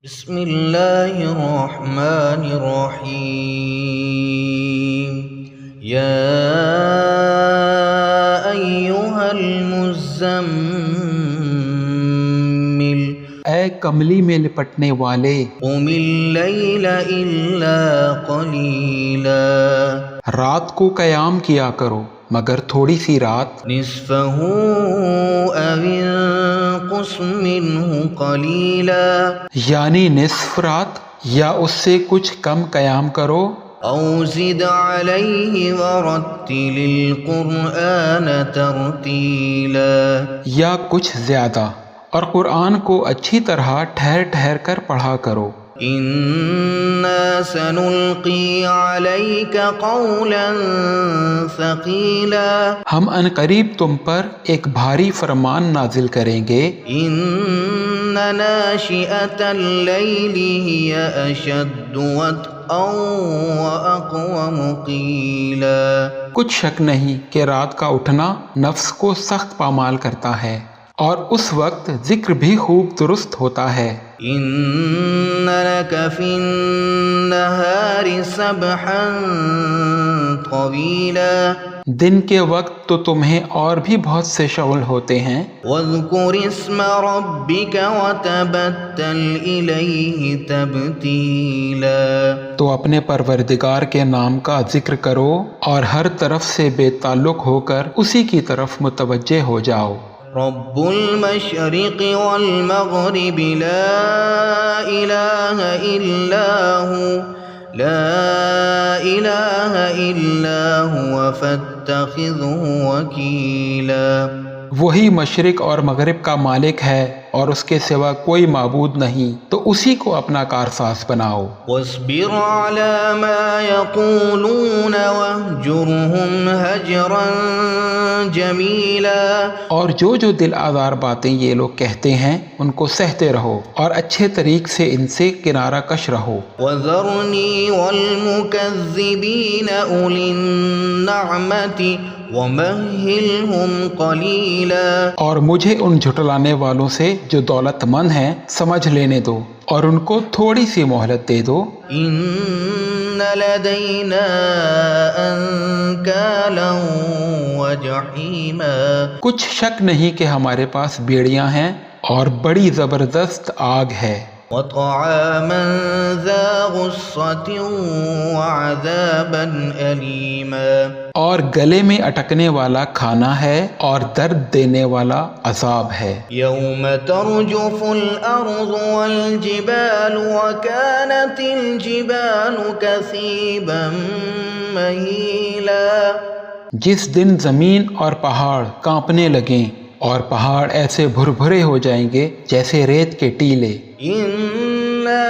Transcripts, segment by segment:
بسم اللہ الرحمن الرحیم یا ایہا المزمل اے کملی میں لپٹنے والے، قم اللیل الا قلیلا رات کو قیام کیا کرو مگر تھوڑی سی رات، نصفہ او انقص منہ قلیلا یعنی نصف رات یا اس سے کچھ کم قیام کرو، او زد علیہ ورتل القرآن ترتیلا یا کچھ زیادہ، اور قرآن کو اچھی طرح ٹھہر ٹھہر کر پڑھا کرو۔ انا سنلقی علیک قولا ثقیلا ہم عنقریب تم پر ایک بھاری فرمان نازل کریں گے، ان ناشئۃ اللیل ہی اشد وطئا واقوم قیلا کچھ شک نہیں کہ رات کا اٹھنا نفس کو سخت پامال کرتا ہے، اور اس وقت ذکر بھی خوب درست ہوتا ہے۔ ان لک فی النہار سبحا طویلا دن کے وقت تو تمہیں اور بھی بہت سے شغل ہوتے ہیں، واذکر اسم ربک وتبتل الیہ تبتیلا تو اپنے پروردگار کے نام کا ذکر کرو اور ہر طرف سے بے تعلق ہو کر اسی کی طرف متوجہ ہو جاؤ۔ رب المشرق والمغرب لا الہ الا هو فاتخذه وکیلا وہی مشرق اور مغرب کا مالک ہے اور اس کے سوا کوئی معبود نہیں، تو اسی کو اپنا کارساز بناؤ۔ واصبر على ما يقولون واهجرهم هجرا جمیلا اور جو دل آزار باتیں یہ لوگ کہتے ہیں ان کو سہتے رہو اور اچھے طریق سے ان سے کنارہ کش رہو۔ وذرنی والمکذبین اولی النعمت ومہلہم قلیلا اور مجھے ان جھٹلانے والوں سے جو دولت مند ہیں سمجھ لینے دو اور ان کو تھوڑی سی مہلت دے دو۔ ان لدینا انکالا وجحیما کچھ شک نہیں کہ ہمارے پاس بیڑیاں ہیں اور بڑی زبردست آگ ہے، وطعاما ذا غصة وعذابا أليما اور گلے میں اٹکنے والا کھانا ہے اور درد دینے والا عذاب ہے۔ يوم ترجف الأرض والجبال وكانت الجبال كثيبا مهيلا جس دن زمین اور پہاڑ کانپنے لگیں اور پہاڑ ایسے بھربھرے ہو جائیں گے جیسے ریت کے ٹیلے۔ إنا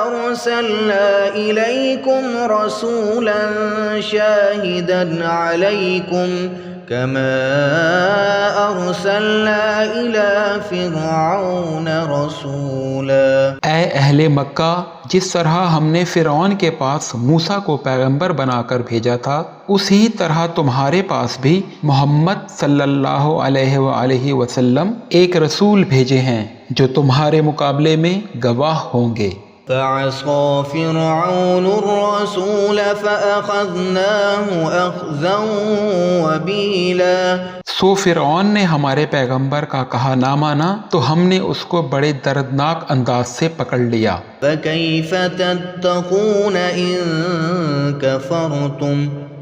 أرسلنا إليكم رسولا شاهدا عليكم كما أرسلنا إلى فرعون رسولا اے اہل مکہ، جس طرح ہم نے فرعون کے پاس موسیٰ کو پیغمبر بنا کر بھیجا تھا، اسی طرح تمہارے پاس بھی محمد صلی اللہ علیہ وآلہ وسلم ایک رسول بھیجے ہیں جو تمہارے مقابلے میں گواہ ہوں گے۔ فعصى فرعون الرسول فأخذناه أخذا وبيلا سو فرعون نے ہمارے پیغمبر کا کہا نہ مانا تو ہم نے اس کو بڑے دردناک انداز سے پکڑ لیا۔ فكيف تتقون إن كفرتم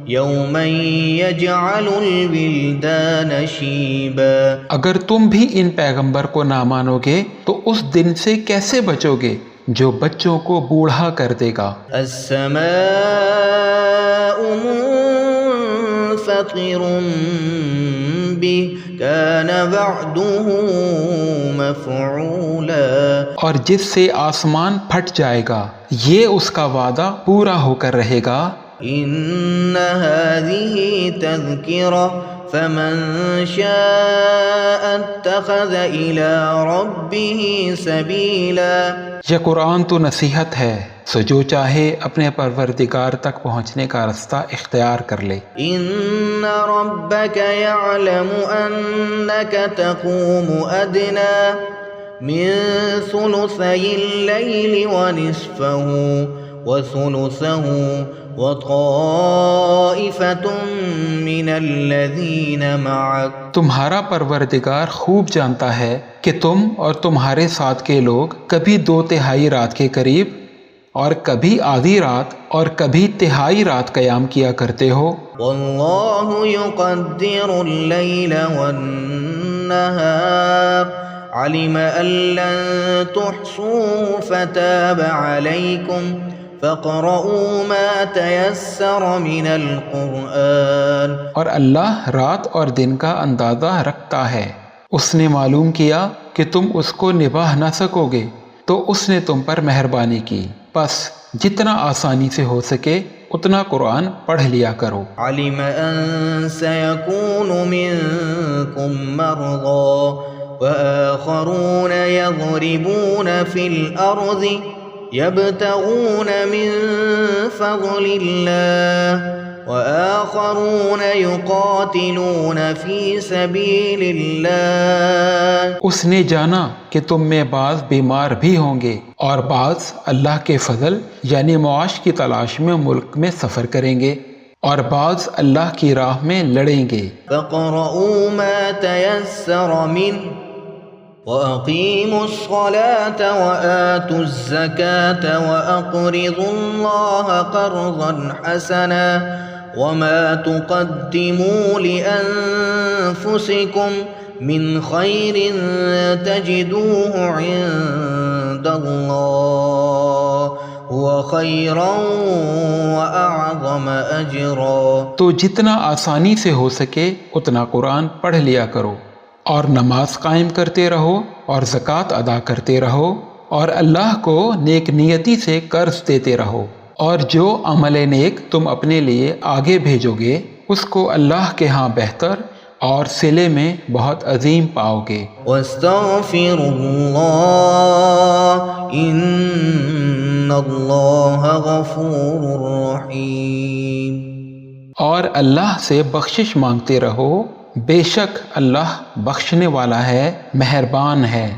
يوما يجعل الولدان شيبا اگر تم بھی ان پیغمبر کو نہ مانو گے تو اس دن سے کیسے بچو گے جو بچوں کو بوڑھا کر دے گا۔ السماء منفطر به كان وعده مفعولا اور جس سے آسمان پھٹ جائے گا یہ اس کا وعدہ پورا ہو کر رہے گا۔ ان هذه تذکرہ فمن شاء اتخذ الى ربه سبیلا یہ قرآن تو نصیحت ہے، سو جو چاہے اپنے پروردگار تک پہنچنے کا رستہ اختیار کر لے۔ ان ربك يعلم انك تقوم ادنى من ثلثي الليل ونصفه وثلثه وطائفة من الذين معك. تمہارا پروردگار خوب جانتا ہے کہ تم اور تمہارے ساتھ کے لوگ کبھی 2/3 رات کے قریب اور کبھی آدھی رات اور کبھی تہائی رات قیام کیا کرتے ہو. واللہ یقدر اللیل والنہار علم ان لن تحصوه فتاب علیکم فاقرؤوا ما تيسر من القرآن. اور اللہ رات اور دن کا اندازہ رکھتا ہے. اس نے معلوم کیا کہ تم اس کو نبھا نہ سکو گے تو اس نے تم پر مہربانی کی، بس جتنا آسانی سے ہو سکے اتنا قرآن پڑھ لیا کرو. علم ان سيكون منكم مرضى وآخرون يضربون في الأرض يبتغون من فضل الله وآخرون يقاتلون في سبيل الله. اس نے جانا کہ تم میں بعض بیمار بھی ہوں گے اور بعض اللہ کے فضل یعنی معاش کی تلاش میں ملک میں سفر کریں گے اور بعض اللہ کی راہ میں لڑیں گے. فاقرؤوا ما تيسر منه وَأَقِيمُوا الصَّلَاةَ وَآتُوا الزَّكَاةَ وَأَقْرِضُوا اللَّهَ قَرْضًا حَسَنًا وَمَا تُقَدِّمُوا لِأَنفُسِكُم مِّنْ خَيْرٍ تَجِدُوهُ عِندَ اللَّهِ هُوَ خَيْرًا وَأَعْظَمَ أَجْرًا. تو جتنا آسانی سے ہو سکے اتنا قرآن پڑھ لیا کرو اور نماز قائم کرتے رہو اور زکوٰۃ ادا کرتے رہو اور اللہ کو نیک نیتی سے قرض دیتے رہو، اور جو عمل نیک تم اپنے لیے آگے بھیجو گے اس کو اللہ کے ہاں بہتر اور صلے میں بہت عظیم پاؤ گے. وَاسْتَغْفِرُوا اللَّهَ إِنَّ اللَّهَ غَفُورٌ رَحِيمٌ. اور اللہ سے بخشش مانگتے رہو، بے شک اللہ بخشنے والا ہے، مہربان ہے.